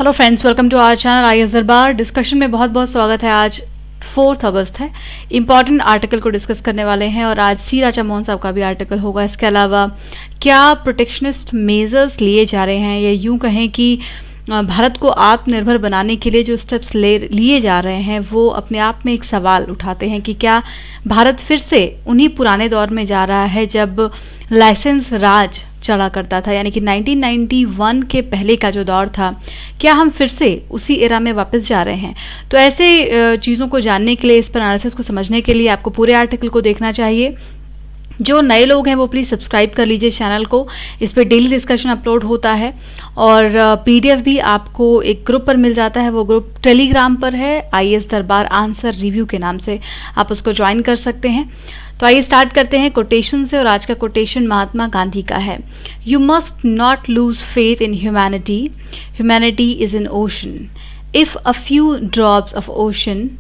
Hello friends, welcome to our channel IAS Darbar. Discussion में बहुत बहुत स्वागत है। आज 4 अगस्त है। इंपॉर्टेंट आर्टिकल को डिस्कस करने वाले हैं और आज सी राजा मोहन साहब का भी आर्टिकल होगा। इसके अलावा क्या प्रोटेक्शनिस्ट मेजर्स लिए जा रहे हैं या यूं कहें कि भारत को आत्मनिर्भर बनाने के लिए जो स्टेप्स लिए जा रहे हैं वो अपने आप में एक सवाल उठाते हैं कि क्या भारत फिर से उन्हीं पुराने दौर में जा रहा है जब लाइसेंस राज चला करता था, यानी कि 1991 के पहले का जो दौर था, क्या हम फिर से उसी एरा में वापस जा रहे हैं। तो ऐसे चीज़ों को जानने के लिए, इस पर एनालिसिस को समझने के लिए आपको पूरे आर्टिकल को देखना चाहिए। जो नए लोग हैं वो प्लीज़ सब्सक्राइब कर लीजिए चैनल को। इस पर डेली डिस्कशन अपलोड होता है और पीडीएफ भी आपको एक ग्रुप पर मिल जाता है। वो ग्रुप टेलीग्राम पर है, आईएएस दरबार आंसर रिव्यू के नाम से, आप उसको ज्वाइन कर सकते हैं। तो आइए स्टार्ट करते हैं कोटेशन से। और आज का कोटेशन महात्मा गांधी का है। You must not lose faith in humanity, humanity is an ocean, if a few drops of ocean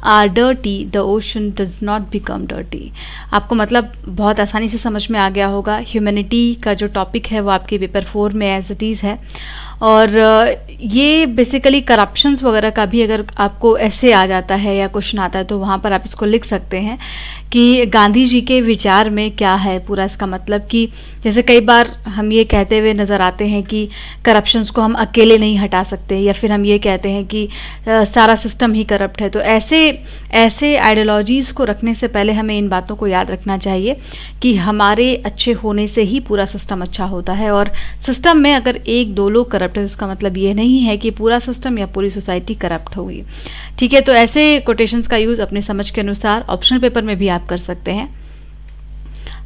are dirty the ocean does not become dirty. आपको मतलब बहुत आसानी से समझ में आ गया होगा। ह्यूमैनिटी का जो टॉपिक है वो आपके पेपर 4 में एज इट इज़ है और ये बेसिकली करप्शंस वगैरह का भी अगर आपको ऐसे आ जाता है या क्वेश्चन आता है तो वहाँ पर आप इसको लिख सकते हैं कि गांधी जी के विचार में क्या है पूरा। इसका मतलब कि जैसे कई बार हम ये कहते हुए नज़र आते हैं कि करप्शंस को हम अकेले नहीं हटा सकते, या फिर हम ये कहते हैं कि सारा सिस्टम ही करप्ट है। तो ऐसे आइडियोलॉजीज़ को रखने से पहले हमें इन बातों को याद रखना चाहिए कि हमारे अच्छे होने से ही पूरा सिस्टम अच्छा होता है। और सिस्टम में अगर 1-2 लोग करप्ट है, उसका मतलब ये नहीं है कि पूरा सिस्टम या पूरी सोसाइटी करप्ट होगी। ठीक है, तो ऐसे कोटेशंस का यूज़ अपने समझ के अनुसार ऑप्शनल पेपर में भी आप कर सकते हैं।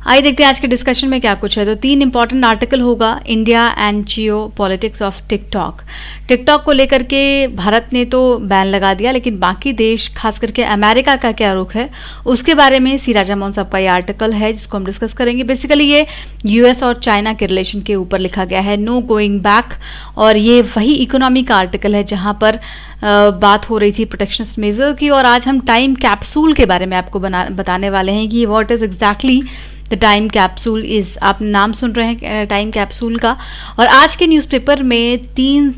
आइए देखते हैं आज के डिस्कशन में क्या कुछ है। तो 3 इंपॉर्टेंट आर्टिकल होगा। India and geopolitics of TikTok. TikTok को लेकर के भारत ने तो बैन लगा दिया, लेकिन बाकी देश खास करके अमेरिका का क्या रुख है उसके बारे में सी राजा मोहन साहब का ये आर्टिकल है जिसको हम डिस्कस करेंगे। बेसिकली ये यूएस और चाइना के रिलेशन के ऊपर लिखा गया है, नो गोइंग बैक। और ये वही इकोनॉमी का आर्टिकल है जहाँ पर बात हो रही थी प्रोटेक्शनिस्ट मेजर की। और आज हम टाइम कैप्सूल के बारे में आपको बताने वाले हैं कि what is exactly the time capsule is. आप नाम सुन रहे हैं टाइम कैप्सूल का। और आज के न्यूज़पेपर में 3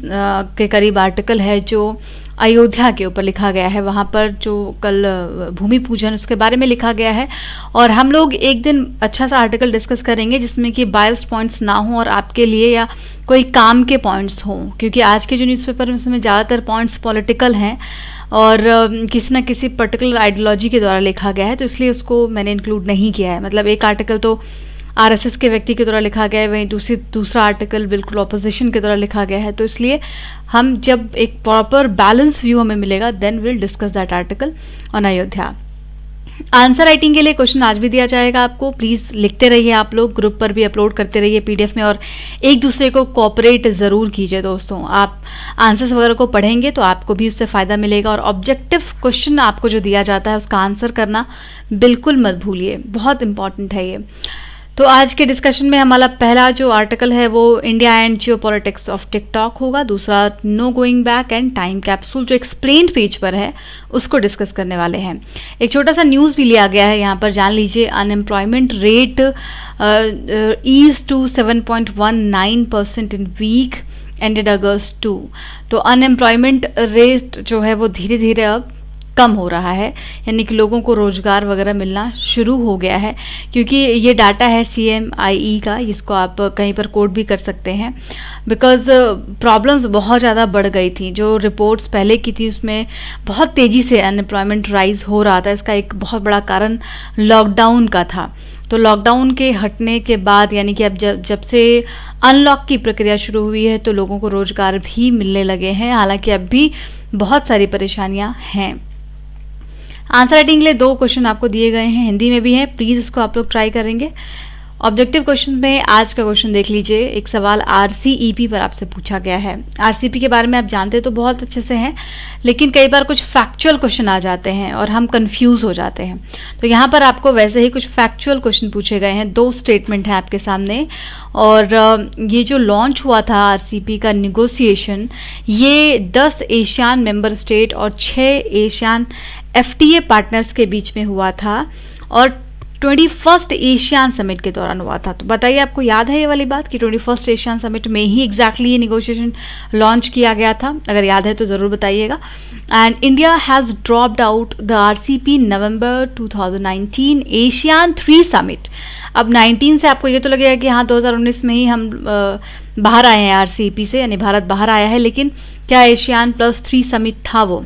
के करीब आर्टिकल है जो अयोध्या के ऊपर लिखा गया है। वहाँ पर जो कल भूमि पूजन उसके बारे में लिखा गया है। और हम लोग एक दिन अच्छा सा आर्टिकल डिस्कस करेंगे जिसमें कि बायस्ड पॉइंट्स ना हो और आपके लिए या कोई काम के पॉइंट्स हों, क्योंकि आज के जो न्यूज़पेपर उसमें ज़्यादातर पॉइंट्स पॉलिटिकल हैं और किसी न किसी पर्टिकुलर आइडियोलॉजी के द्वारा लिखा गया है, तो इसलिए उसको मैंने इंक्लूड नहीं किया है। मतलब एक आर्टिकल तो आरएसएस के व्यक्ति के द्वारा लिखा गया है, वहीं दूसरा आर्टिकल बिल्कुल ऑपोजिशन के द्वारा लिखा गया है। तो इसलिए हम जब एक प्रॉपर बैलेंस व्यू हमें मिलेगा then will discuss that article on Ayodhya. Answer writing के लिए क्वेश्चन आज भी दिया जाएगा आपको। प्लीज़ लिखते रहिए, आप लोग ग्रुप पर भी अपलोड करते रहिए पीडीएफ में और एक दूसरे को कोऑपरेट ज़रूर कीजिए दोस्तों। आप आंसर्स वगैरह को पढ़ेंगे तो आपको भी उससे फ़ायदा मिलेगा। और ऑब्जेक्टिव क्वेश्चन आपको जो दिया जाता है उसका आंसर करना बिल्कुल मत भूलिए, बहुत इंपॉर्टेंट है ये। तो आज के डिस्कशन में हमारा पहला जो आर्टिकल है वो India and geopolitics of TikTok होगा। दूसरा no going back and time capsule जो एक्सप्लेन्ड पेज पर है उसको डिस्कस करने वाले हैं। एक छोटा सा न्यूज़ भी लिया गया है यहाँ पर, जान लीजिए। Unemployment rate is to 7.19% in week ended August 2। तो अनएम्प्लॉयमेंट रेट जो है वो धीरे धीरे अब कम हो रहा है, यानी कि लोगों को रोज़गार वगैरह मिलना शुरू हो गया है। क्योंकि ये डाटा है CMIE का, इसको आप कहीं पर कोट भी कर सकते हैं। बिकॉज़ प्रॉब्लम्स बहुत ज़्यादा बढ़ गई थी। जो रिपोर्ट्स पहले की थी उसमें बहुत तेज़ी से अनएम्प्लॉयमेंट राइज हो रहा था। इसका एक बहुत बड़ा कारण लॉकडाउन का था। तो लॉकडाउन के हटने के बाद, यानी कि अब जब से अनलॉक की प्रक्रिया शुरू हुई है तो लोगों को रोज़गार भी मिलने लगे हैं। हालांकि अब भी बहुत सारी परेशानियां हैं। आंसर राइटिंग के लिए 2 क्वेश्चन आपको दिए गए हैं, हिंदी में भी है। प्लीज़ इसको आप लोग ट्राई करेंगे। ऑब्जेक्टिव क्वेश्चन में आज का क्वेश्चन देख लीजिए। एक सवाल RCEP पर आपसे पूछा गया है। RCEP के बारे में आप जानते तो बहुत अच्छे से हैं, लेकिन कई बार कुछ फैक्चुअल क्वेश्चन आ जाते हैं और हम कंफ्यूज हो जाते हैं। तो यहाँ पर आपको वैसे ही कुछ फैक्चुअल क्वेश्चन पूछे गए हैं। 2 स्टेटमेंट हैं आपके सामने। और ये जो लॉन्च हुआ था RCEP का निगोसिएशन, ये 10 एशियान मेंबर स्टेट और 6 एशियान FTA पार्टनर्स के बीच में हुआ था। और 21st एशियान समिट के दौरान हुआ था। तो बताइए, आपको याद है ये वाली बात कि 21st एशियान समिट में ही एग्जैक्टली ये निगोशिएशन लॉन्च किया गया था? अगर याद है तो ज़रूर बताइएगा। And India has dropped out the RCEP November 2019 ASEAN 3 summit. अब 19 से आपको ये तो लगेगा कि हाँ 2019 में ही हम बाहर आए हैं आरसीपी से, यानी भारत बाहर आया है, लेकिन क्या एशियान +3 समिट था वो?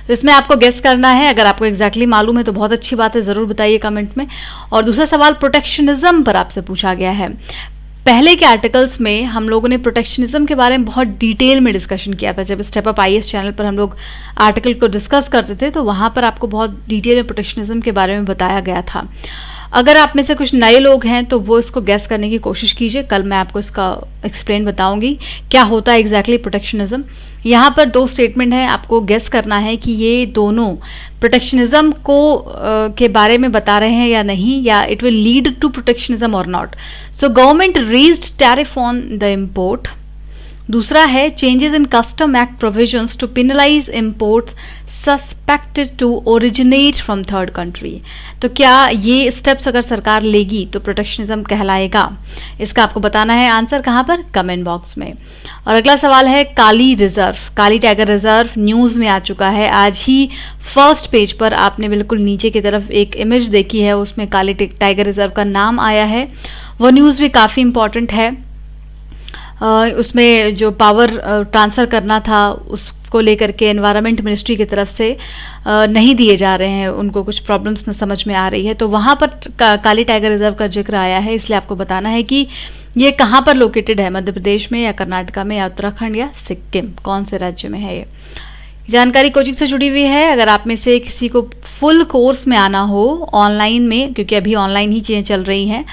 तो इसमें आपको गेस करना है। अगर आपको एग्जैक्टली मालूम है तो बहुत अच्छी बात है, ज़रूर बताइए कमेंट में। और दूसरा सवाल प्रोटेक्शनिज्म पर आपसे पूछा गया है। पहले के आर्टिकल्स में हम लोगों ने प्रोटेक्शनिज्म के बारे में बहुत डिटेल में डिस्कशन किया था। जब स्टेप अप आईएएस चैनल पर हम लोग आर्टिकल को डिस्कस करते थे तो वहाँ पर आपको बहुत डिटेल में प्रोटेक्शनिज्म के बारे में बताया गया था। अगर आप में से कुछ नए लोग हैं तो वो इसको गैस करने की कोशिश कीजिए। कल मैं आपको इसका एक्सप्लेन बताऊंगी क्या होता है एग्जैक्टली प्रोटेक्शनिज्म। यहाँ पर 2 स्टेटमेंट है, आपको गेस करना है कि ये दोनों प्रोटेक्शनिज्म को के बारे में बता रहे हैं या नहीं, या it will lead to protectionism और not. So government raised tariff on the import. दूसरा है changes in custom act provisions to penalise imports suspected to originate from third country. तो क्या ये स्टेप्स अगर सरकार लेगी तो प्रोटेक्शनिज्म कहलाएगा? इसका आपको बताना है आंसर कहाँ पर? कमेंट बॉक्स में। और अगला सवाल है काली रिजर्व, काली टाइगर रिजर्व न्यूज़ में आ चुका है। आज ही फर्स्ट पेज पर आपने बिल्कुल नीचे की तरफ एक इमेज देखी है, उसमें काली टाइगर रिजर्व का नाम आया है। वो न्यूज़ भी काफ़ी इंपॉर्टेंट है। उसमें जो पावर ट्रांसफ़र करना था उसको लेकर के एनवायरनमेंट मिनिस्ट्री की तरफ से नहीं दिए जा रहे हैं, उनको कुछ प्रॉब्लम्स न समझ में आ रही है, तो वहाँ पर काली टाइगर रिजर्व का जिक्र आया है। इसलिए आपको बताना है कि ये कहाँ पर लोकेटेड है, मध्य प्रदेश में या कर्नाटका में या उत्तराखंड या सिक्किम, कौन से राज्य में है ये जानकारी कोचिंग से जुड़ी हुई है। अगर आप में से किसी को फुल कोर्स में आना हो ऑनलाइन में, क्योंकि अभी ऑनलाइन ही चीज़ें चल रही हैं,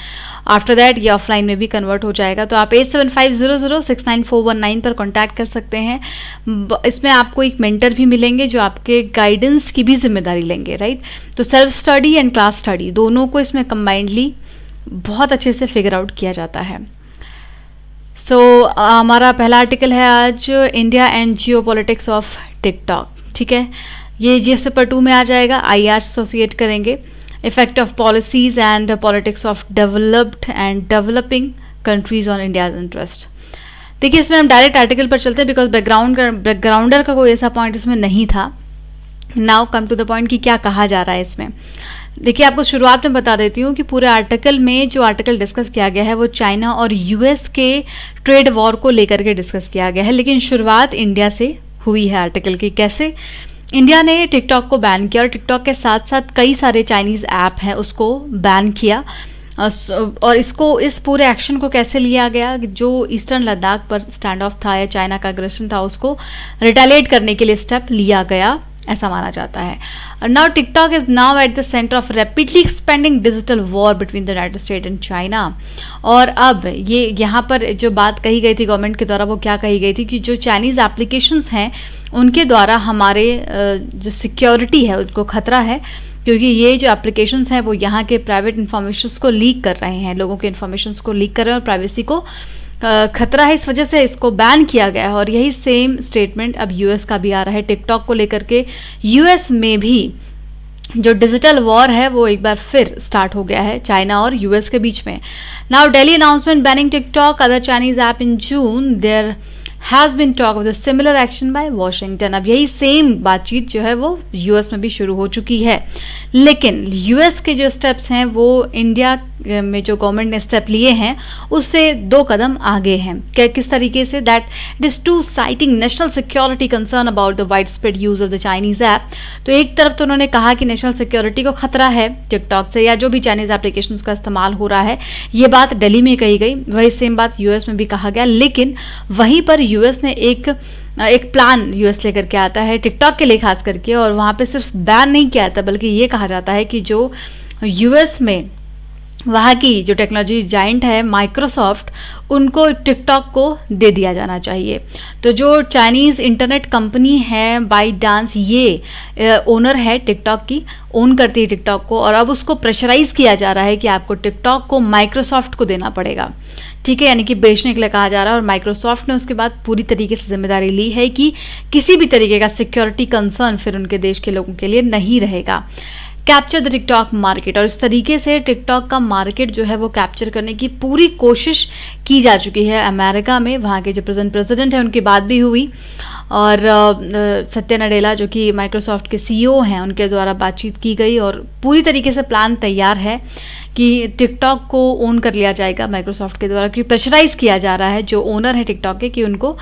आफ्टर दैट ये ऑफलाइन में भी कन्वर्ट हो जाएगा, तो आप 8750069419 पर कांटेक्ट कर सकते हैं। इसमें आपको एक मेंटर भी मिलेंगे जो आपके गाइडेंस की भी जिम्मेदारी लेंगे, राइट। तो self study and class study दोनों को इसमें कंबाइंडली बहुत अच्छे से फिगर आउट किया जाता है। हमारा पहला आर्टिकल है आज, India and geopolitics of TikTok. ठीक है, ये जीएस पेपर 2 में आ जाएगा। आईआर एसोसिएट करेंगे effect of policies and politics of developed and developing countries on India's interest. देखिए, इसमें हम डायरेक्ट आर्टिकल पर चलते हैं बिकॉज बैकग्राउंडर का कोई ऐसा पॉइंट इसमें नहीं था। Now come to the point कि क्या कहा जा रहा है इसमें। देखिए, आपको शुरुआत में बता देती हूँ कि पूरे आर्टिकल में जो आर्टिकल डिस्कस किया गया है वो चाइना और यूएस के ट्रेड वॉर को लेकर के डिस्कस किया गया है, लेकिन शुरुआत इंडिया से हुई है आर्टिकल की। कैसे? इंडिया ने टिकटॉक को बैन किया और टिकटॉक के साथ साथ कई सारे चाइनीज़ ऐप हैं उसको बैन किया। और इसको, इस पूरे एक्शन को कैसे लिया गया? जो ईस्टर्न लद्दाख पर स्टैंड ऑफ था या चाइना का अग्रेशन था उसको रिटेलिएट करने के लिए स्टेप लिया गया, ऐसा माना जाता है। Now TikTok is now at the centre of rapidly expanding digital war between the United state and China. और अब ये यहाँ पर जो बात कही गई थी गवर्नमेंट के द्वारा, वो क्या कही गई थी कि जो चाइनीज़ एप्लीकेशंस हैं उनके द्वारा हमारे जो सिक्योरिटी है उसको खतरा है, क्योंकि ये जो एप्लीकेशंस हैं वो यहाँ के प्राइवेट इन्फॉर्मेशंस को लीक कर रहे हैं, लोगों के इन्फॉर्मेशंस को लीक कर रहे हैं और प्राइवेसी को खतरा है। इस वजह से इसको बैन किया गया है। और यही सेम स्टेटमेंट अब यूएस का भी आ रहा है टिकटॉक को लेकर के। यूएस में भी जो डिजिटल वॉर है वो एक बार फिर स्टार्ट हो गया है चाइना और यूएस के बीच में। Now Delhi announcement banning TikTok other Chinese app in June, there has been talk of the similar action by Washington. अब यही सेम बातचीत जो है वो यूएस में भी शुरू हो चुकी है, लेकिन यूएस के जो स्टेप्स हैं वो इंडिया में जो गवर्नमेंट ने स्टेप लिए हैं उससे 2 कदम आगे हैं। क्या, किस तरीके से? That it is to citing national security concern about the widespread use of the Chinese app. तो एक तरफ तो उन्होंने कहा कि नेशनल सिक्योरिटी को खतरा है टिकटॉक से या जो भी चाइनीज एप्लीकेशन का इस्तेमाल हो रहा है, ये बात दिल्ली में कही गई, वही सेम बात यूएस में भी कहा गया। लेकिन वहीं पर यूएस ने एक प्लान यूएस लेकर के आता है टिकटॉक के लिए खास करके, और वहाँ पे सिर्फ बैन नहीं किया जाता बल्कि ये कहा जाता है कि जो यूएस में वहाँ की जो टेक्नोलॉजी जाइंट है माइक्रोसॉफ्ट, उनको टिकटॉक को दे दिया जाना चाहिए। तो जो चाइनीज़ इंटरनेट कंपनी है बाइडांस, ये ओनर है टिकटॉक की, ओन करती है टिकटॉक को, और अब उसको प्रेशराइज किया जा रहा है कि आपको टिकटॉक को माइक्रोसॉफ्ट को देना पड़ेगा। ठीक है, यानी कि बेचने के लिए कहा जा रहा है। और माइक्रोसॉफ्ट ने उसके बाद पूरी तरीके से जिम्मेदारी ली है कि किसी भी तरीके का सिक्योरिटी कंसर्न फिर उनके देश के लोगों के लिए नहीं रहेगा। कैप्चर द टिकटॉक मार्केट, और इस तरीके से टिकटॉक का मार्केट जो है वो कैप्चर करने की पूरी कोशिश की जा चुकी है अमेरिका में। वहाँ के जो प्रेसिडेंट हैं उनकी बात भी हुई, और सत्या नडेला जो कि माइक्रोसॉफ्ट के सीईओ हैं उनके द्वारा बातचीत की गई, और पूरी तरीके से प्लान तैयार है कि टिकटॉक को ओन कर लिया जाएगा माइक्रोसॉफ्ट के द्वारा, क्योंकि प्रेशराइज किया जा रहा है जो ओनर है टिकटॉक के कि उनको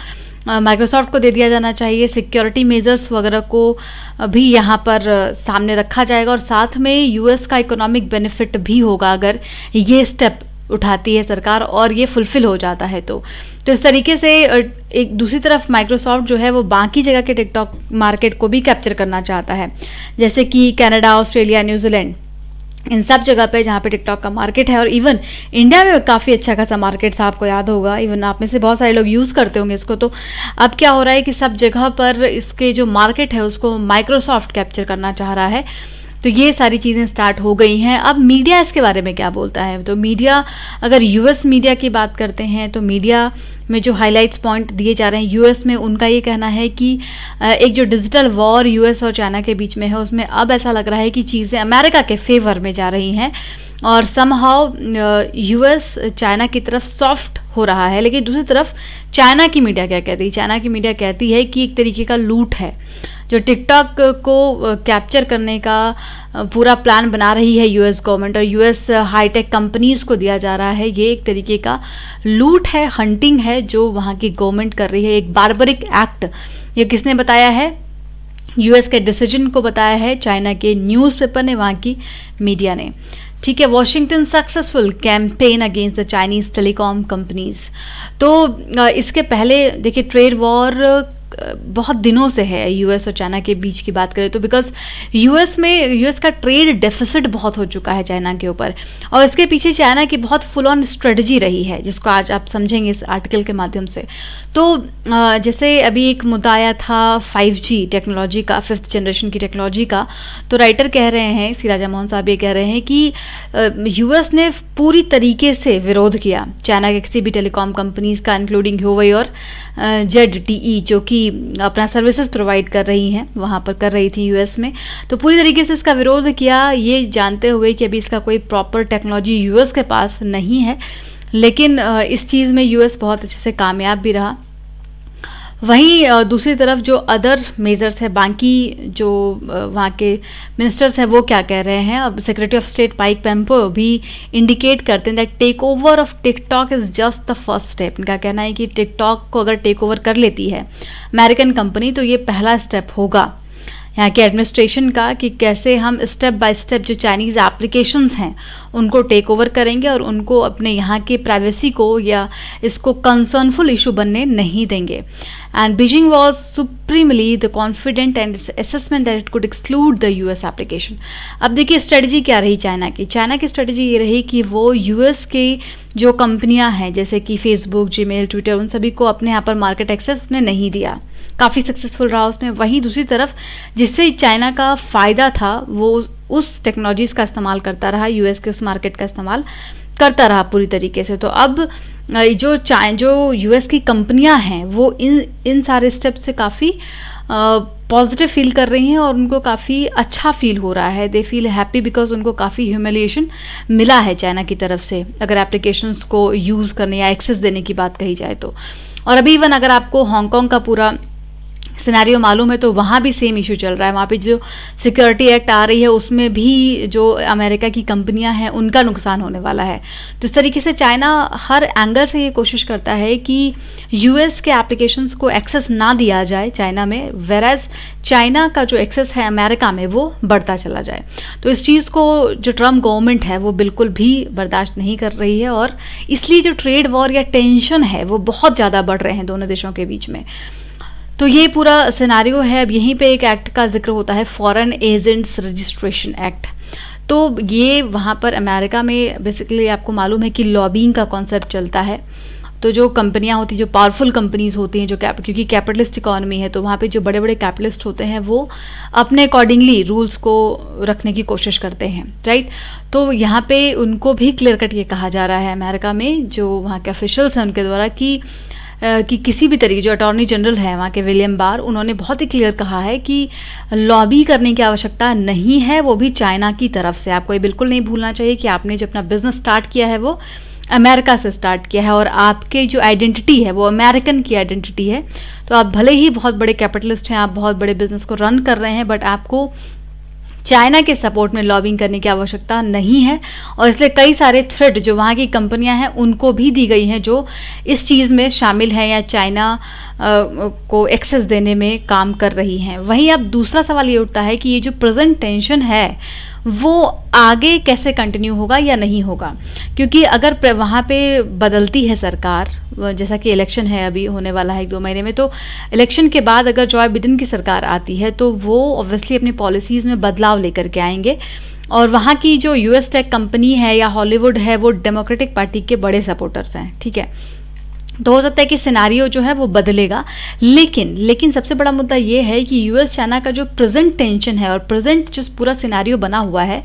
माइक्रोसॉफ्ट को दे दिया जाना चाहिए। सिक्योरिटी मेजर्स वगैरह को भी यहाँ पर सामने रखा जाएगा, और साथ में यूएस का इकोनॉमिक बेनिफिट भी होगा अगर ये स्टेप उठाती है सरकार और ये फुलफिल हो जाता है। तो इस तरीके से एक दूसरी तरफ माइक्रोसॉफ्ट जो है वो बाकी जगह के टिकटॉक मार्केट को भी कैप्चर करना चाहता है, जैसे कि कनाडा, ऑस्ट्रेलिया, न्यूजीलैंड, इन सब जगह पे जहाँ पे टिकटॉक का मार्केट है। और इवन इंडिया में काफ़ी अच्छा खासा मार्केट था, आपको याद होगा, इवन आप में से बहुत सारे लोग यूज़ करते होंगे इसको। तो अब क्या हो रहा है कि सब जगह पर इसके जो मार्केट है उसको माइक्रोसॉफ्ट कैप्चर करना चाह रहा है। तो ये सारी चीज़ें स्टार्ट हो गई हैं। अब मीडिया इसके बारे में क्या बोलता है, तो मीडिया, अगर यूएस मीडिया की बात करते हैं तो मीडिया में जो हाइलाइट्स पॉइंट दिए जा रहे हैं यूएस में, उनका ये कहना है कि एक जो डिजिटल वॉर यूएस और चाइना के बीच में है उसमें अब ऐसा लग रहा है कि चीज़ें अमेरिका के फेवर में जा रही हैं, और समहाउ यूएस चाइना की तरफ सॉफ्ट हो रहा है। लेकिन दूसरी तरफ चाइना की मीडिया क्या कहती है, चाइना की मीडिया कहती है कि एक तरीके का लूट है जो टिकटॉक को कैप्चर करने का पूरा प्लान बना रही है यूएस गवर्नमेंट, और यूएस हाईटेक कंपनीज को दिया जा रहा है। ये एक तरीके का लूट है, हंटिंग है जो वहाँ की गवर्नमेंट कर रही है, एक बारबरिक एक्ट। ये किसने बताया है, यूएस के डिसीजन को बताया है चाइना के न्यूज़पेपर ने, वहाँ की मीडिया ने। ठीक है, Washington successful campaign against the Chinese telecom companies. तो इसके पहले देखिए ट्रेड वॉर बहुत दिनों से है यूएस और चाइना के बीच की बात करें तो, बिकॉज यूएस का ट्रेड डेफिसिट बहुत हो चुका है चाइना के ऊपर, और इसके पीछे चाइना की बहुत फुल ऑन स्ट्रेटजी रही है जिसको आज आप समझेंगे इस आर्टिकल के माध्यम से। तो जैसे अभी एक मुद्दा आया था 5G टेक्नोलॉजी का, 5th जनरेशन की टेक्नोलॉजी का, तो राइटर कह रहे हैं, सी राजा मोहन साहब ये कह रहे हैं कि यूएस ने पूरी तरीके से विरोध किया चाइना के किसी भी टेलीकॉम कंपनीज का, इंक्लूडिंग ह्यूवेई और ZTE जो कि अपना सर्विसेज प्रोवाइड कर रही हैं, वहाँ पर कर रही थी यूएस में। तो पूरी तरीके से इसका विरोध किया, ये जानते हुए कि अभी इसका कोई प्रॉपर टेक्नोलॉजी यूएस के पास नहीं है, लेकिन इस चीज़ में यूएस बहुत अच्छे से कामयाब भी रहा। वहीं दूसरी तरफ जो अदर मेजर्स है, बाकी जो वहाँ के मिनिस्टर्स हैं वो क्या कह रहे हैं। अब secretary of state Mike Pompeo भी इंडिकेट करते हैं that takeover of TikTok is just the first step. इनका कहना है कि टिकटॉक को अगर टेक ओवर कर लेती है अमेरिकन कंपनी तो ये पहला स्टेप होगा यहाँ के एडमिनिस्ट्रेशन का, कि कैसे हम स्टेप बाय स्टेप जो चाइनीज़ एप्लीकेशंस हैं उनको टेक ओवर करेंगे और उनको अपने यहाँ के प्राइवेसी को या इसको कंसर्नफुल इशू बनने नहीं देंगे। And Beijing was supremely the confident and assessment that it could exclude the US application. अब देखिए स्ट्रेटजी क्या रही चाइना की स्ट्रेटजी ये रही कि वो यूएस के जो कंपनियां हैं जैसे कि फेसबुक, जीमेल, ट्विटर, उन सभी को अपने यहाँ पर मार्केट एक्सेस उसने नहीं दिया, काफ़ी सक्सेसफुल रहा उसमें। वहीं दूसरी तरफ जिससे चाइना का फ़ायदा था वो उस टेक्नोलॉजीज़ का इस्तेमाल करता रहा, यूएस के उस मार्केट का इस्तेमाल करता रहा पूरी तरीके से। तो अब जो यूएस की कंपनियां हैं वो इन सारे स्टेप से काफ़ी पॉजिटिव फील कर रही हैं और उनको काफ़ी अच्छा फील हो रहा है। दे फील हैप्पी बिकॉज उनको काफ़ी ह्यूमिलिएशन मिला है चाइना की तरफ से, अगर एप्लीकेशंस को यूज़ करने या एक्सेस देने की बात कही जाए तो। और अभी इवन अगर आपको हांगकांग का पूरा सिनेरियो मालूम है तो वहाँ भी सेम इशू चल रहा है। वहाँ पे जो सिक्योरिटी एक्ट आ रही है उसमें भी जो अमेरिका की कंपनियां हैं उनका नुकसान होने वाला है। तो इस तरीके से चाइना हर एंगल से ये कोशिश करता है कि यूएस के एप्लीकेशंस को एक्सेस ना दिया जाए चाइना में, वेराज चाइना का जो एक्सेस है अमेरिका में वो बढ़ता चला जाए। तो इस चीज़ को जो ट्रम्प गवर्नमेंट है वो बिल्कुल भी बर्दाश्त नहीं कर रही है, और इसलिए जो ट्रेड वॉर या टेंशन है वो बहुत ज़्यादा बढ़ रहे हैं दोनों देशों के बीच में। तो ये पूरा सिनेरियो है। अब यहीं पे एक एक्ट का जिक्र होता है, फॉरेन एजेंट्स रजिस्ट्रेशन एक्ट। तो ये वहाँ पर अमेरिका में बेसिकली आपको मालूम है कि लॉबिंग का कॉन्सेप्ट चलता है। तो जो कंपनियां होती हैं, जो पावरफुल कंपनीज होती हैं, जो क्योंकि कैपिटलिस्ट इकोनॉमी है तो वहाँ पे जो बड़े बड़े कैपिटलिस्ट होते हैं वो अपने अकॉर्डिंगली रूल्स को रखने की कोशिश करते हैं, राइट। तो यहाँ पे उनको भी क्लियर कट ये कहा जा रहा है अमेरिका में जो वहाँ के ऑफिशियल्स हैं उनके द्वारा कि कि किसी भी तरीके, जो अटॉर्नी जनरल है वहाँ के विलियम बार, उन्होंने बहुत ही क्लियर कहा है कि लॉबी करने की आवश्यकता नहीं है, वो भी चाइना की तरफ से। आपको ये बिल्कुल नहीं भूलना चाहिए कि आपने जो अपना बिजनेस स्टार्ट किया है वो अमेरिका से स्टार्ट किया है और आपके जो आइडेंटिटी है वो अमेरिकन की आइडेंटिटी है। तो आप भले ही बहुत बड़े कैपिटलिस्ट हैं, आप बहुत बड़े बिजनेस को रन कर रहे हैं, बट आपको चाइना के सपोर्ट में लॉबिंग करने की आवश्यकता नहीं है। और इसलिए कई सारे थ्रेट जो वहाँ की कंपनियां हैं उनको भी दी गई हैं जो इस चीज़ में शामिल हैं या चाइना को एक्सेस देने में काम कर रही हैं। वहीं अब दूसरा सवाल ये उठता है कि ये जो प्रेजेंट टेंशन है वो आगे कैसे कंटिन्यू होगा या नहीं होगा, क्योंकि अगर वहाँ पे बदलती है सरकार, जैसा कि इलेक्शन है अभी होने वाला है 1-2 महीने में, तो इलेक्शन के बाद अगर जॉय बिडेन की सरकार आती है तो वो ऑब्वियसली अपनी पॉलिसीज़ में बदलाव लेकर के आएंगे। और वहाँ की जो यूएस टेक कंपनी है या हॉलीवुड है वो डेमोक्रेटिक पार्टी के बड़े सपोर्टर्स हैं, ठीक है। तो हो सकता है कि सिनारियो जो है वो बदलेगा, लेकिन सबसे बड़ा मुद्दा ये है कि यूएस चाइना का जो प्रेजेंट टेंशन है और प्रेजेंट जो पूरा सिनारियो बना हुआ है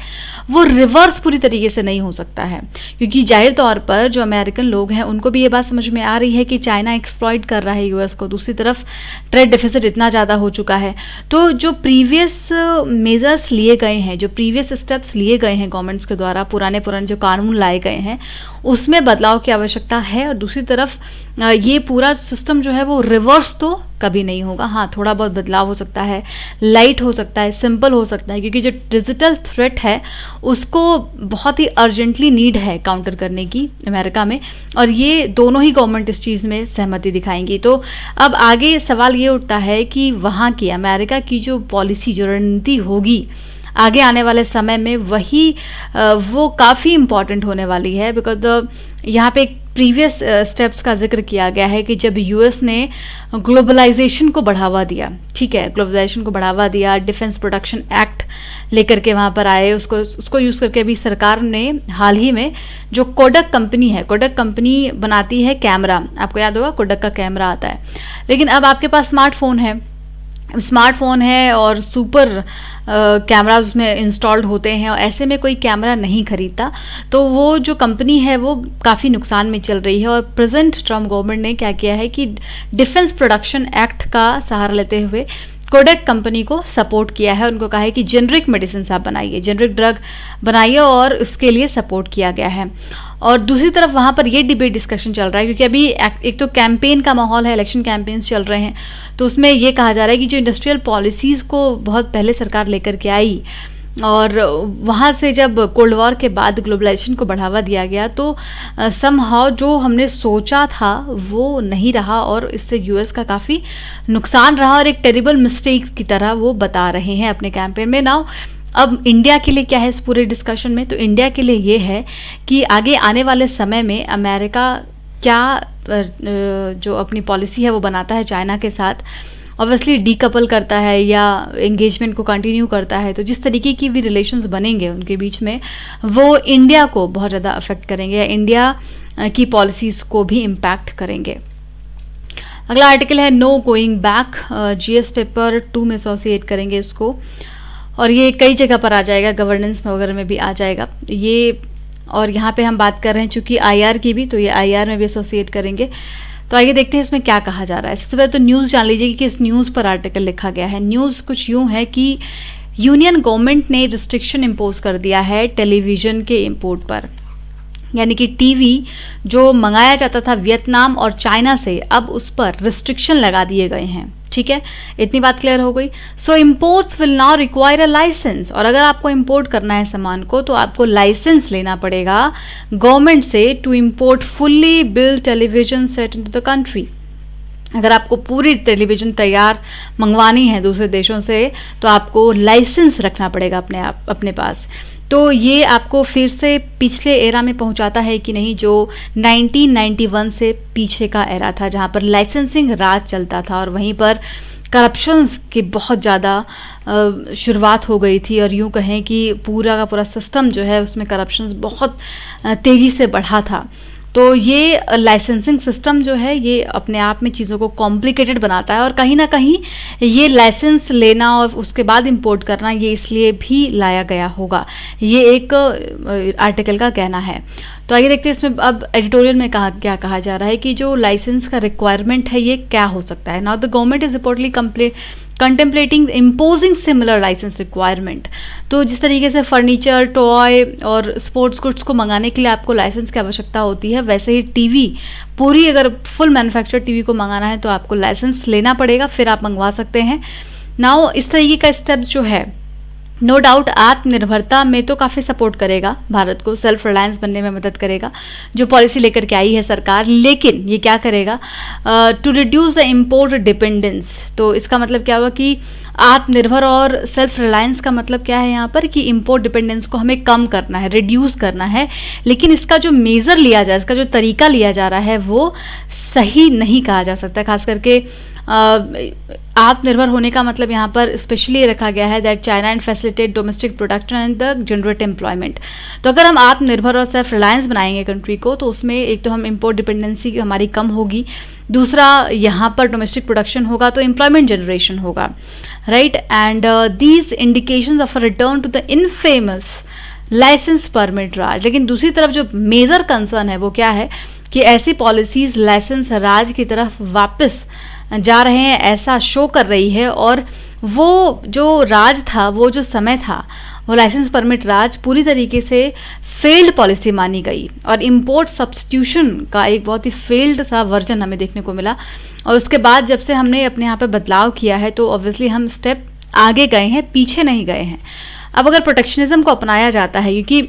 वो रिवर्स पूरी तरीके से नहीं हो सकता है, क्योंकि जाहिर तौर पर जो अमेरिकन लोग हैं उनको भी ये बात समझ में आ रही है कि चाइना एक्सप्लॉइट कर रहा है यूएस को। दूसरी तरफ ट्रेड डेफिसिट इतना ज़्यादा हो चुका है, तो जो प्रीवियस मेजर्स लिए गए हैं, जो प्रीवियस स्टेप्स लिए गए हैं गवर्नमेंट्स के द्वारा, पुराने जो कानून लाए गए हैं उसमें बदलाव की आवश्यकता है। और दूसरी तरफ ये पूरा सिस्टम जो है वो रिवर्स तो कभी नहीं होगा। हाँ, थोड़ा बहुत बदलाव हो सकता है, लाइट हो सकता है, सिंपल हो सकता है, क्योंकि जो डिजिटल थ्रेट है उसको बहुत ही अर्जेंटली नीड है काउंटर करने की अमेरिका में, और ये दोनों ही गवर्नमेंट इस चीज़ में सहमति दिखाएंगी। तो अब आगे सवाल ये उठता है कि वहाँ की अमेरिका की जो पॉलिसी, जो रणनीति होगी आगे आने वाले समय में, वही वो काफ़ी इम्पॉर्टेंट होने वाली है। बिकॉज यहाँ पे एक प्रीवियस स्टेप्स का जिक्र किया गया है कि जब यूएस ने ग्लोबलाइजेशन को बढ़ावा दिया, ठीक है, ग्लोबलाइजेशन को बढ़ावा दिया, डिफेंस प्रोडक्शन एक्ट लेकर के वहाँ पर आए, उसको यूज़ करके अभी सरकार ने हाल ही में जो कोडक कंपनी है, कोडक कंपनी बनाती है कैमरा, आपको याद होगा कोडक का कैमरा आता है। लेकिन अब आपके पास स्मार्टफोन है और सुपर कैमराज उसमें इंस्टॉल्ड होते हैं, और ऐसे में कोई कैमरा नहीं खरीदता, तो वो जो कंपनी है वो काफ़ी नुकसान में चल रही है। और प्रेजेंट ट्रम्प गवर्नमेंट ने क्या किया है कि डिफेंस प्रोडक्शन एक्ट का सहारा लेते हुए कोडेक कंपनी को सपोर्ट किया है। उनको कहा है कि जेनरिक मेडिसिन आप बनाइए, जेनरिक ड्रग बनाइए, और उसके लिए सपोर्ट किया गया है। और दूसरी तरफ वहाँ पर ये डिबेट डिस्कशन चल रहा है, क्योंकि अभी एक तो कैंपेन का माहौल है, इलेक्शन कैंपेन्स चल रहे हैं, तो उसमें ये कहा जा रहा है कि जो इंडस्ट्रियल पॉलिसीज़ को बहुत पहले सरकार लेकर के आई, और वहाँ से जब कोल्ड वॉर के बाद ग्लोबलाइजेशन को बढ़ावा दिया गया, तो समहाउ जो हमने सोचा था वो नहीं रहा, और इससे यूएस का काफ़ी नुकसान रहा, और एक टेरिबल मिस्टेक की तरह वो बता रहे हैं अपने कैंपेन में। नाउ अब इंडिया के लिए क्या है इस पूरे डिस्कशन में, तो इंडिया के लिए ये है कि आगे आने वाले समय में अमेरिका क्या जो अपनी पॉलिसी है वो बनाता है चाइना के साथ, ऑब्वियसली डीकपल करता है या एंगेजमेंट को कंटिन्यू करता है। तो जिस तरीके की भी रिलेशंस बनेंगे उनके बीच में, वो इंडिया को बहुत ज़्यादा अफेक्ट करेंगे या इंडिया की पॉलिसीज़ को भी इम्पैक्ट करेंगे। अगला आर्टिकल है no going back, GS paper 2 में एसोसिएट करेंगे इसको, और ये कई जगह पर आ जाएगा, गवर्नेंस में वगैरह में भी आ जाएगा ये। और यहाँ पे हम बात कर रहे हैं चूँकि आईआर की भी, तो ये आईआर में भी एसोसिएट करेंगे। तो आइए देखते हैं इसमें क्या कहा जा रहा है। सबसे पहले तो न्यूज़ जान लीजिए कि इस न्यूज़ पर आर्टिकल लिखा गया है। न्यूज़ कुछ यूँ है कि यूनियन गवर्नमेंट ने रिस्ट्रिक्शन इम्पोज कर दिया है टेलीविज़न के इंपोर्ट पर, यानी कि टीवी जो मंगाया जाता था वियतनाम और चाइना से, अब उस पर रिस्ट्रिक्शन लगा दिए गए हैं, ठीक है, इतनी बात क्लियर हो गई। So imports will now require a licence, और अगर आपको इम्पोर्ट करना है सामान को तो आपको लाइसेंस लेना पड़ेगा गवर्नमेंट से to import fully built television set into the country. अगर आपको पूरी टेलीविज़न तैयार मंगवानी है दूसरे देशों से तो आपको लाइसेंस रखना पड़ेगा अपने पास। तो ये आपको फिर से पिछले एरा में पहुंचाता है कि नहीं, जो 1991 से पीछे का एरा था जहां पर लाइसेंसिंग राज चलता था और वहीं पर करप्शंस की बहुत ज़्यादा शुरुआत हो गई थी, और यूँ कहें कि पूरा का पूरा सिस्टम जो है उसमें करप्शंस बहुत तेज़ी से बढ़ा था। तो ये लाइसेंसिंग सिस्टम जो है ये अपने आप में चीज़ों को कॉम्प्लिकेटेड बनाता है, और कहीं ना कहीं ये लाइसेंस लेना और उसके बाद इंपोर्ट करना ये इसलिए भी लाया गया होगा, ये एक आर्टिकल का कहना है। तो आइए देखते हैं इसमें अब एडिटोरियल में क्या कहा जा रहा है कि जो लाइसेंस का रिक्वायरमेंट है ये क्या हो सकता है। Now the government is reportedly contemplating imposing similar licence requirement. तो जिस तरीके से फर्नीचर, टॉय और स्पोर्ट्स गुड्स को मंगाने के लिए आपको लाइसेंस की आवश्यकता होती है, वैसे ही टीवी, पूरी अगर फुल मैन्युफैक्चर टीवी को मंगाना है तो आपको लाइसेंस लेना पड़ेगा, फिर आप मंगवा सकते हैं। नाउ इस तरीके का स्टेप जो है नो डाउट आत्मनिर्भरता में तो काफ़ी सपोर्ट करेगा, भारत को सेल्फ रिलायंस बनने में मदद करेगा जो पॉलिसी लेकर के आई है सरकार। लेकिन ये क्या करेगा, to reduce the import dependence. तो इसका मतलब क्या हुआ कि आत्मनिर्भर और सेल्फ रिलायंस का मतलब क्या है यहाँ पर कि इम्पोर्ट डिपेंडेंस को हमें कम करना है, रिड्यूस करना है। लेकिन इसका जो मेज़र लिया जाए, इसका जो तरीका लिया जा रहा है वो सही नहीं कहा जा सकता। खास करके आत्मनिर्भर होने का मतलब यहाँ पर स्पेशली रखा गया है that China and facilitate domestic production and the generate employment. तो अगर हम आत्मनिर्भर और सेल्फ रिलायंस बनाएंगे कंट्री को, तो उसमें एक तो हम इम्पोर्ट डिपेंडेंसी हमारी कम होगी, दूसरा यहाँ पर डोमेस्टिक प्रोडक्शन होगा तो एम्प्लॉयमेंट जनरेशन होगा, right. And these indications of a return to the infamous licence permit Raj. लेकिन दूसरी तरफ जो मेजर कंसर्न है वो क्या है कि ऐसी पॉलिसीज लाइसेंस राज की तरफ वापस जा रहे हैं, ऐसा शो कर रही है। और वो जो राज था, वो जो समय था, वो लाइसेंस परमिट राज पूरी तरीके से फेल्ड पॉलिसी मानी गई और इम्पोर्ट सब्स्टिट्यूशन का एक बहुत ही फेल्ड सा वर्जन हमें देखने को मिला। और उसके बाद जब से हमने अपने यहाँ पे बदलाव किया है तो ऑब्वियसली हम स्टेप आगे गए हैं, पीछे नहीं गए हैं। अब अगर प्रोटेक्शनिज्म को अपनाया जाता है, क्योंकि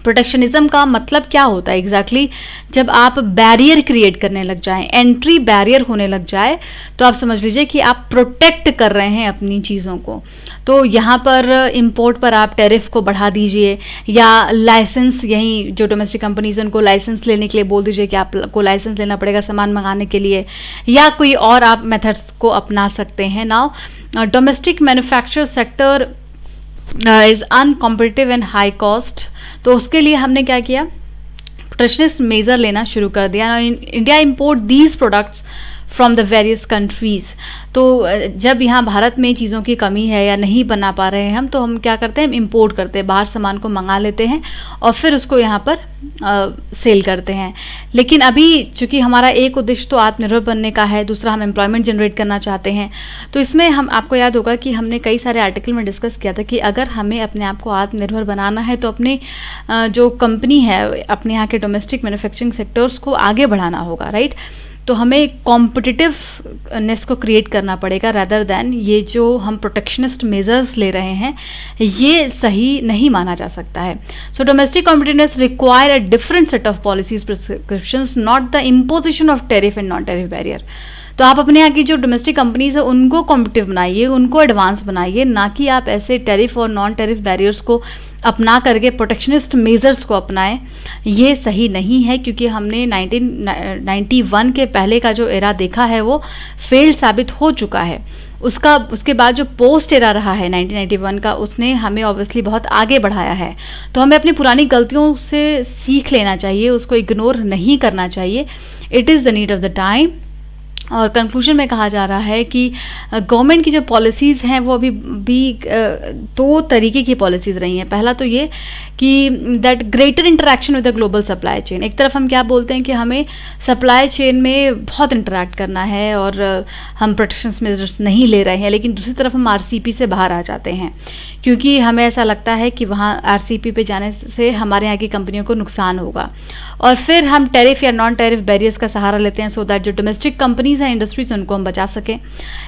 प्रोटेक्शनिज्म का मतलब क्या होता है एग्जैक्टली, जब आप बैरियर क्रिएट करने लग जाएं, एंट्री बैरियर होने लग जाए, तो आप समझ लीजिए कि आप प्रोटेक्ट कर रहे हैं अपनी चीज़ों को। तो यहाँ पर इंपोर्ट पर आप टैरिफ को बढ़ा दीजिए, या लाइसेंस, यहीं जो डोमेस्टिक कंपनीज उनको लाइसेंस लेने के लिए बोल दीजिए कि आपको लाइसेंस लेना पड़ेगा सामान मंगाने के लिए, या कोई और आप मेथड्स को अपना सकते हैं। Now domestic manufacture sector is uncompetitive and high cost. तो उसके लिए हमने क्या किया, प्रोटेक्शनिस्ट मेजर लेना शुरू कर दिया। India import these products from the various countries. तो जब यहाँ भारत में चीज़ों की कमी है या नहीं बना पा रहे हैं हम, तो हम क्या करते हैं, हम इम्पोर्ट करते हैं, बाहर सामान को मंगा लेते हैं और फिर उसको यहाँ पर सेल करते हैं। लेकिन अभी चूंकि हमारा एक उद्देश्य तो आत्मनिर्भर बनने का है, दूसरा हम एम्प्लॉयमेंट जनरेट करना चाहते हैं। तो इसमें हम, आपको याद होगा कि हमने कई सारे आर्टिकल में डिस्कस किया था कि अगर हमें अपने आप को आत्मनिर्भर बनाना है तो अपने जो कंपनी है, अपने यहाँ के डोमेस्टिक मैन्युफैक्चरिंग सेक्टर्स को आगे बढ़ाना होगा, राइट। तो हमें कॉम्पिटिटिवनेस को क्रिएट करना पड़ेगा रादर देन ये जो हम प्रोटेक्शनिस्ट मेजर्स ले रहे हैं, ये सही नहीं माना जा सकता है। So domestic competitiveness require a different set of policies prescriptions, not the imposition of tariff and non tariff barrier. तो आप अपने यहाँ की जो डोमेस्टिक कंपनीज है उनको कॉम्पिटिटिव बनाइए, उनको एडवांस बनाइए, ना कि आप ऐसे टैरिफ और नॉन टैरिफ बैरियर्स को अपना करके प्रोटेक्शनिस्ट मेजर्स को अपनाएं। ये सही नहीं है, क्योंकि हमने 1991 के पहले का जो एरा देखा है वो फेल्ड साबित हो चुका है। उसके बाद जो पोस्ट एरा रहा है 1991 का, उसने हमें ऑब्वियसली बहुत आगे बढ़ाया है। तो हमें अपनी पुरानी गलतियों से सीख लेना चाहिए, उसको इग्नोर नहीं करना चाहिए। It is the need of the time. और कंक्लूजन में कहा जा रहा है कि गवर्नमेंट की जो पॉलिसीज़ हैं वो अभी भी दो तरीके की पॉलिसीज़ रही हैं। पहला तो ये कि that greater interaction with the global supply chain. एक तरफ हम क्या बोलते हैं कि हमें सप्लाई चेन में बहुत इंटरेक्ट करना है और हम प्रोटेक्शन मेजर्स नहीं ले रहे हैं, लेकिन दूसरी तरफ हम आरसीपी से बाहर आ जाते हैं, क्योंकि हमें ऐसा लगता है कि वहाँ आरसीपी पे जाने से हमारे यहाँ की कंपनियों को नुकसान होगा, और फिर हम टैरिफ या नॉन टैरिफ बैरियर्स का सहारा लेते हैं सो दैट जो डोमेस्टिक कंपनीज हैं, इंडस्ट्रीज, उनको हम बचा सकें।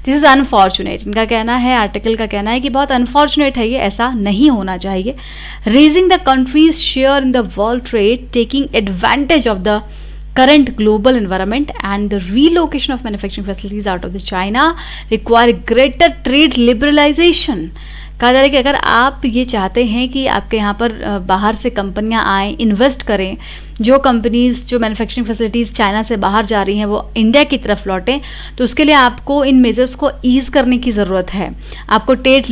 This is unfortunate. इनका कहना है, आर्टिकल का कहना है कि बहुत अनफॉर्चुनेट है, ये ऐसा नहीं होना चाहिए। Raising the countries share in the world trade, taking advantage of the current global environment and the relocation of manufacturing facilities out of the China require greater trade liberalization. कहा जा रहा है कि अगर आप ये चाहते हैं कि आपके यहाँ पर बाहर से कंपनियां आएँ, इन्वेस्ट करें, जो कंपनीज, जो मैन्युफैक्चरिंग फैसिलिटीज़ चाइना से बाहर जा रही हैं वो इंडिया की तरफ लौटें, तो उसके लिए आपको इन मेजर्स को ईज़ करने की ज़रूरत है। आपको ट्रेड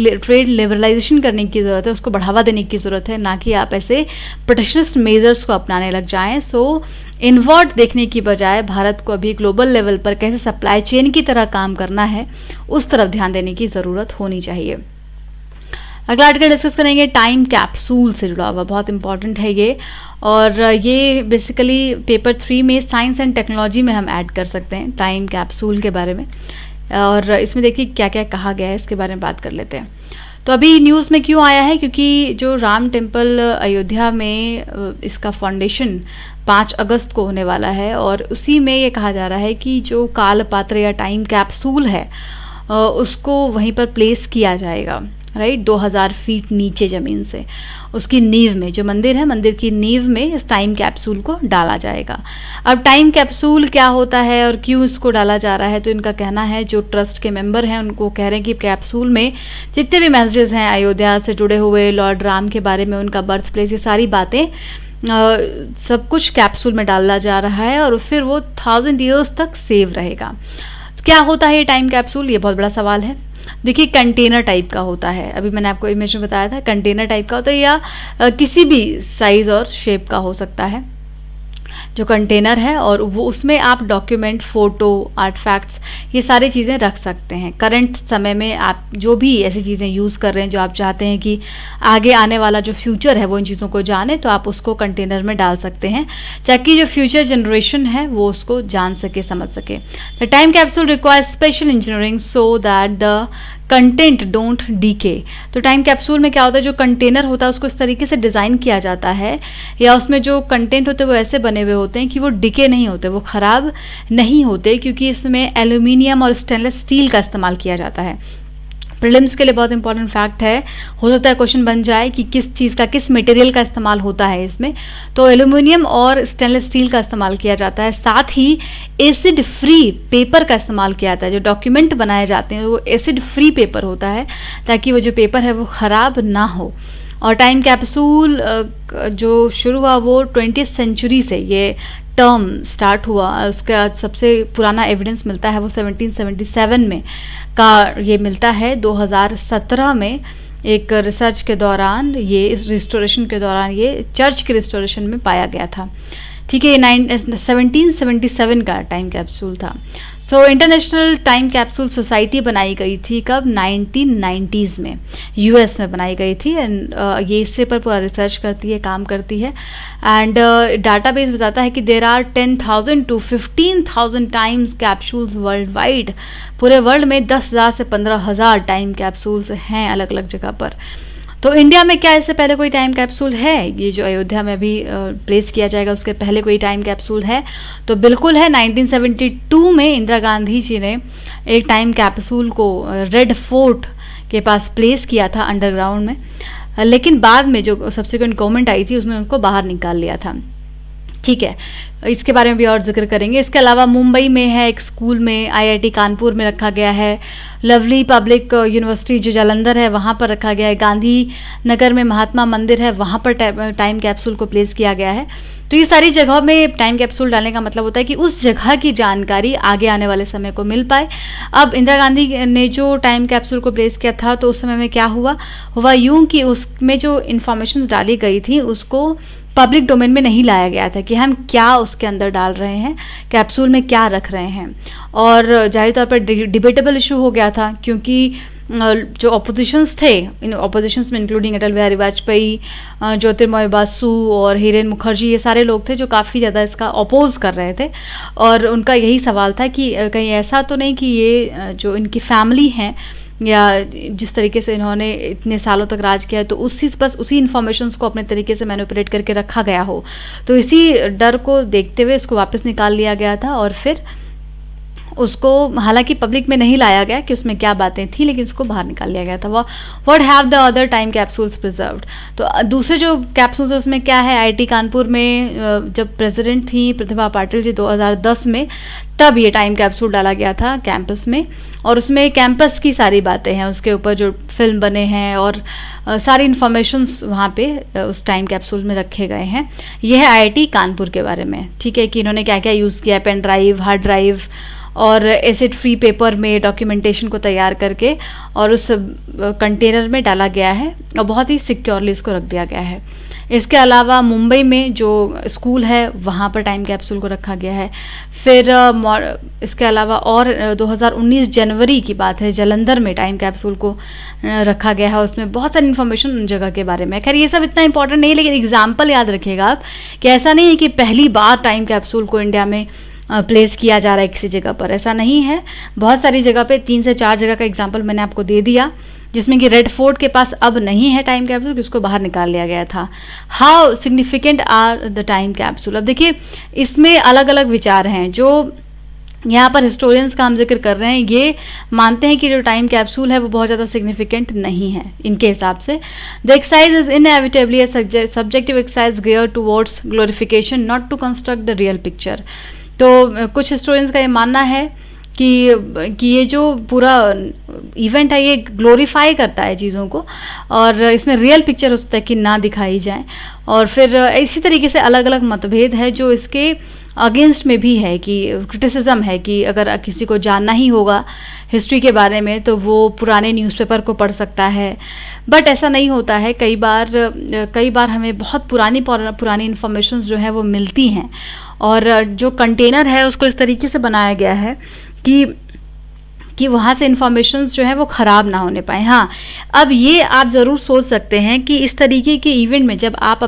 लिबरलाइजेशन करने की ज़रूरत है, उसको बढ़ावा देने की ज़रूरत है, ना कि आप ऐसे प्रोटेक्शनिस्ट मेजर्स को अपनाने लग जाएं। सो इनवर्ट देखने की बजाय भारत को अभी ग्लोबल लेवल पर कैसे सप्लाई चेन की तरह काम करना है, उस तरफ ध्यान देने की ज़रूरत होनी चाहिए। अगला आर्टिकल डिस्कस करेंगे टाइम कैप्सूल से जुड़ा हुआ, बहुत इंपॉर्टेंट है ये, और ये बेसिकली पेपर 3 में साइंस एंड टेक्नोलॉजी में हम ऐड कर सकते हैं टाइम कैप्सूल के बारे में। और इसमें देखिए क्या क्या कहा गया है, इसके बारे में बात कर लेते हैं। तो अभी न्यूज़ में क्यों आया है, क्योंकि जो राम टेम्पल अयोध्या में इसका फाउंडेशन 5 अगस्त को होने वाला है, और उसी में ये कहा जा रहा है कि जो काल पात्र या टाइम कैप्सूल है उसको वहीं पर प्लेस किया जाएगा, राइट, 2000 फीट नीचे ज़मीन से, उसकी नींव में, जो मंदिर है, मंदिर की नींव में इस टाइम कैप्सूल को डाला जाएगा। अब टाइम कैप्सूल क्या होता है और क्यों इसको डाला जा रहा है, तो इनका कहना है, जो ट्रस्ट के मेंबर हैं उनको कह रहे हैं कि कैप्सूल में जितने भी मैसेजेस हैं अयोध्या से जुड़े हुए, लॉर्ड राम के बारे में, उनका बर्थ प्लेस, ये सारी बातें सब कुछ कैप्सूल में डाला जा रहा है और फिर वो 1000 ईयर्स तक सेव रहेगा। क्या होता है ये टाइम कैप्सूल, ये बहुत बड़ा सवाल है। देखिए कंटेनर टाइप का होता है, अभी मैंने आपको इमेज में बताया था, कंटेनर टाइप का होता है, या किसी भी साइज और शेप का हो सकता है जो कंटेनर है, और वो उसमें आप डॉक्यूमेंट, फ़ोटो, आर्टफैक्ट्स, ये सारी चीज़ें रख सकते हैं। करंट समय में आप जो भी ऐसी चीज़ें यूज़ कर रहे हैं, जो आप चाहते हैं कि आगे आने वाला जो फ्यूचर है वो इन चीज़ों को जाने, तो आप उसको कंटेनर में डाल सकते हैं, ताकि जो फ्यूचर जनरेशन है वो उसको जान सके, समझ सके। The time capsule requires special engineering so that the content don't decay. तो टाइम कैप्सूल में क्या होता है, जो कंटेनर होता है उसको इस तरीके से डिज़ाइन किया जाता है, या उसमें जो कंटेंट होते हैं वो ऐसे बने हुए होते हैं कि वो डिके नहीं होते, वो ख़राब नहीं होते, क्योंकि इसमें एल्यूमिनियम और स्टेनलेस स्टील का इस्तेमाल किया जाता है। प्रीलिम्स के लिए बहुत इंपॉर्टेंट फैक्ट है, हो सकता है क्वेश्चन बन जाए कि किस चीज़ का, किस मटेरियल का इस्तेमाल होता है इसमें, तो एल्यूमिनियम और स्टेनलेस स्टील का इस्तेमाल किया जाता है। साथ ही एसिड फ्री पेपर का इस्तेमाल किया जाता है, जो डॉक्यूमेंट बनाए जाते हैं वो एसिड फ्री पेपर होता है, ताकि वो जो पेपर है वो ख़राब ना हो। और टाइम कैप्सूल जो शुरू हुआ वो 20th सेंचुरी से ये टर्म स्टार्ट हुआ, उसका सबसे पुराना एविडेंस मिलता है वो 1777 में का ये मिलता है। 2017 में एक रिसर्च के दौरान, ये इस रिस्टोरेशन के दौरान, ये चर्च के रिस्टोरेशन में पाया गया था, ठीक है। ये 1777 का टाइम कैप्सूल था। So international time capsule society बनाई गई थी कब, 1990s में, यूएस में बनाई गई थी। एंड ये इससे पर पूरा रिसर्च करती है, काम करती है। एंड डाटाबेस बताता है कि there are 10,000 to 15,000 times capsules worldwide. पूरे वर्ल्ड में 10,000 से 15,000 टाइम कैप्सूल्स हैं अलग अलग जगह पर। तो इंडिया में क्या इससे पहले कोई टाइम कैप्सूल है, ये जो अयोध्या में भी प्लेस किया जाएगा उसके पहले कोई टाइम कैप्सूल है, तो बिल्कुल है। 1972 में इंदिरा गांधी जी ने एक टाइम कैप्सूल को रेड फोर्ट के पास प्लेस किया था अंडरग्राउंड में, लेकिन बाद में जो सब्सिक्वेंट गवर्नमेंट आई थी उसने उनको बाहर निकाल लिया था, ठीक है। इसके बारे में भी और जिक्र करेंगे। इसके अलावा मुंबई में है एक स्कूल में, आईआईटी कानपुर में रखा गया है, लवली पब्लिक यूनिवर्सिटी जो जालंधर है वहाँ पर रखा गया है, गांधी नगर में महात्मा मंदिर है वहाँ पर टाइम कैप्सूल को प्लेस किया गया है। तो ये सारी जगहों में टाइम कैप्सूल डालने का मतलब होता है कि उस जगह की जानकारी आगे आने वाले समय को मिल पाए। अब इंदिरा गांधी ने जो टाइम कैप्सूल को प्लेस किया था तो उस समय में क्या हुआ यूं कि उसमें जो इन्फॉर्मेशन डाली गई थी उसको पब्लिक डोमेन में नहीं लाया गया था कि हम क्या उसके अंदर डाल रहे हैं, कैप्सूल में क्या रख रहे हैं। और जाहिर तौर पर डिबेटेबल इशू हो गया था, क्योंकि जो ऑपोजिशंस थे, इन ऑपोजिशंस में इंक्लूडिंग अटल बिहारी वाजपेयी, ज्योतिर्मय बासु और हिरेन मुखर्जी, ये सारे लोग थे जो काफ़ी ज़्यादा इसका अपोज कर रहे थे। और उनका यही सवाल था कि कहीं ऐसा तो नहीं कि ये जो इनकी फैमिली हैं या जिस तरीके से इन्होंने इतने सालों तक राज किया है तो उसी इन्फॉर्मेशंस को अपने तरीके से मैनिपुलेट करके रखा गया हो। तो इसी डर को देखते हुए इसको वापस निकाल लिया गया था और फिर उसको हालांकि पब्लिक में नहीं लाया गया कि उसमें क्या बातें थी, लेकिन उसको बाहर निकाल लिया गया था। What have the other time capsules preserved, तो दूसरे जो कैप्सूल्स उसमें क्या है, आईआईटी कानपुर में जब प्रेसिडेंट थी प्रतिभा पाटिल जी 2010 में, तब ये टाइम कैप्सूल डाला गया था कैंपस में, और उसमें कैंपस की सारी बातें हैं, उसके ऊपर जो फिल्म बने हैं और सारी इन्फॉर्मेशंस वहाँ पे उस टाइम कैप्सूल में रखे गए हैं। यह है आईआईटी कानपुर के बारे में, ठीक है, कि इन्होंने क्या क्या यूज़ किया है, पेन ड्राइव, हार्ड ड्राइव और एसिड फ्री पेपर में डॉक्यूमेंटेशन को तैयार करके और उस कंटेनर में डाला गया है और बहुत ही सिक्योरली इसको रख दिया गया है। इसके अलावा मुंबई में जो स्कूल है वहाँ पर टाइम कैप्सूल को रखा गया है। फिर इसके अलावा और 2019 जनवरी की बात है, जालंधर में टाइम कैप्सूल को रखा गया है, उसमें बहुत सारी इन्फॉर्मेशन उन जगह के बारे में। खैर ये सब इतना इंपॉर्टेंट नहीं है, लेकिन एग्जाम्पल याद रखिएगा आप कि ऐसा नहीं है कि पहली बार टाइम कैप्सूल को इंडिया में प्लेस किया जा रहा है किसी जगह पर, ऐसा नहीं है। बहुत सारी जगह पे 3 से 4 जगह का एग्जाम्पल मैंने आपको दे दिया, जिसमें कि रेड फोर्ट के पास अब नहीं है टाइम कैप्सूल, उसको बाहर निकाल लिया गया था। How significant are the time capsule, अब देखिए इसमें अलग अलग विचार हैं। जो यहाँ पर हिस्टोरियंस का हम जिक्र कर रहे हैं, ये मानते हैं कि जो टाइम कैप्सूल है वो बहुत ज़्यादा सिग्निफिकेंट नहीं है इनके हिसाब से। The exercise is inevitably a subjective exercise gear towards glorification, not to construct the real picture. तो कुछ हिस्टोरियंस का ये मानना है कि ये जो पूरा इवेंट है ये ग्लोरीफाई करता है चीज़ों को, और इसमें रियल पिक्चर हो सकता है कि ना दिखाई जाए। और फिर इसी तरीके से अलग अलग मतभेद है जो इसके अगेंस्ट में भी है, कि क्रिटिसिज्म है कि अगर किसी को जानना ही होगा हिस्ट्री के बारे में तो वो पुराने न्यूज़पेपर को पढ़ सकता है, बट ऐसा नहीं होता है। कई बार हमें बहुत पुरानी इन्फॉर्मेशन जो है वो मिलती हैं, और जो कंटेनर है उसको इस तरीके से बनाया गया है कि वहाँ से इन्फॉर्मेशंस जो है वो ख़राब ना होने पाए। हाँ, अब ये आप ज़रूर सोच सकते हैं कि इस तरीके के इवेंट में जब आप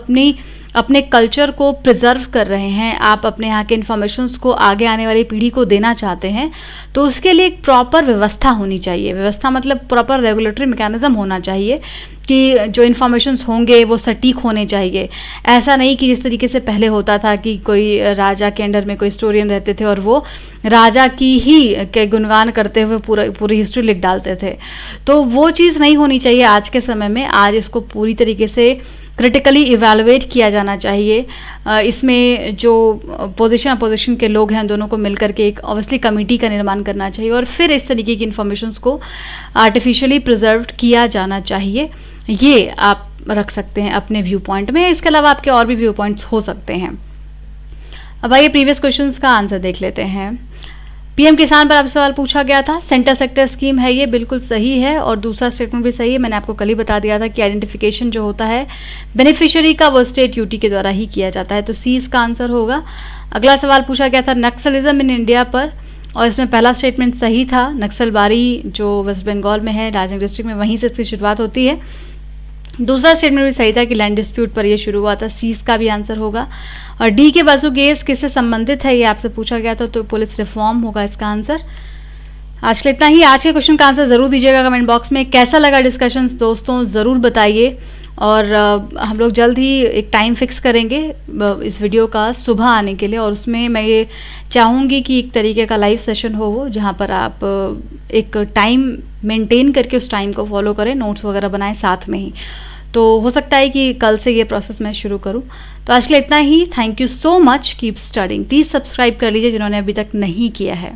अपने कल्चर को प्रिजर्व कर रहे हैं, आप अपने यहाँ के इन्फॉर्मेशंस को आगे आने वाली पीढ़ी को देना चाहते हैं, तो उसके लिए एक प्रॉपर व्यवस्था होनी चाहिए। व्यवस्था मतलब प्रॉपर रेगुलेटरी मैकेनिज्म होना चाहिए कि जो इन्फॉर्मेशंस होंगे वो सटीक होने चाहिए। ऐसा नहीं कि जिस तरीके से पहले होता था कि कोई राजा के अंडर में कोई हिस्टोरियन रहते थे और वो राजा की ही के गुणगान करते हुए पूरी हिस्ट्री लिख डालते थे, तो वो चीज़ नहीं होनी चाहिए आज के समय में। आज इसको पूरी तरीके से क्रिटिकली इवैल्यूएट किया जाना चाहिए। इसमें जो अपोजिशन के लोग हैं दोनों को मिलकर के एक ऑब्वियसली कमेटी का निर्माण करना चाहिए, और फिर इस तरीके की इन्फॉर्मेशंस को आर्टिफिशियली प्रिजर्व किया जाना चाहिए। ये आप रख सकते हैं अपने व्यू पॉइंट में। इसके अलावा आपके और भी व्यू पॉइंट्स हो सकते हैं। अब आइए प्रीवियस क्वेश्चंस का आंसर देख लेते हैं। पीएम किसान पर आपसे सवाल पूछा गया था, सेंटर सेक्टर स्कीम है, ये बिल्कुल सही है, और दूसरा स्टेटमेंट भी सही है। मैंने आपको कल ही बता दिया था कि आइडेंटिफिकेशन जो होता है बेनिफिशियरी का वो स्टेट यूटी के द्वारा ही किया जाता है, तो सी इसका आंसर होगा। अगला सवाल पूछा गया था नक्सलिज्म इन इंडिया पर, और इसमें पहला स्टेटमेंट सही था। नक्सलबारी जो वेस्ट बंगाल में है, दार्जिलिंग डिस्ट्रिक्ट में, वहीं से इसकी शुरुआत होती है। दूसरा स्टेटमेंट भी सही था कि लैंड डिस्प्यूट पर यह शुरू हुआ था, सी इसका भी आंसर होगा। और डी के बसु केस किससे संबंधित है ये आपसे पूछा गया था, तो पुलिस रिफॉर्म होगा इसका आंसर। आज के इतना ही। आज के क्वेश्चन का आंसर जरूर दीजिएगा कमेंट बॉक्स में। कैसा लगा डिस्कशन दोस्तों ज़रूर बताइए, और हम लोग जल्द ही एक टाइम फिक्स करेंगे इस वीडियो का सुबह आने के लिए, और उसमें मैं ये चाहूँगी कि एक तरीके का लाइव सेशन हो वो, जहाँ पर आप एक टाइम मेंटेन करके उस टाइम को फॉलो करें, नोट्स वगैरह बनाएं साथ में ही। तो हो सकता है कि कल से ये प्रोसेस मैं शुरू करूं। तो आज के लिए इतना ही। Thank you so much, keep studying. Please subscribe कर लीजिए जिन्होंने अभी तक नहीं किया है।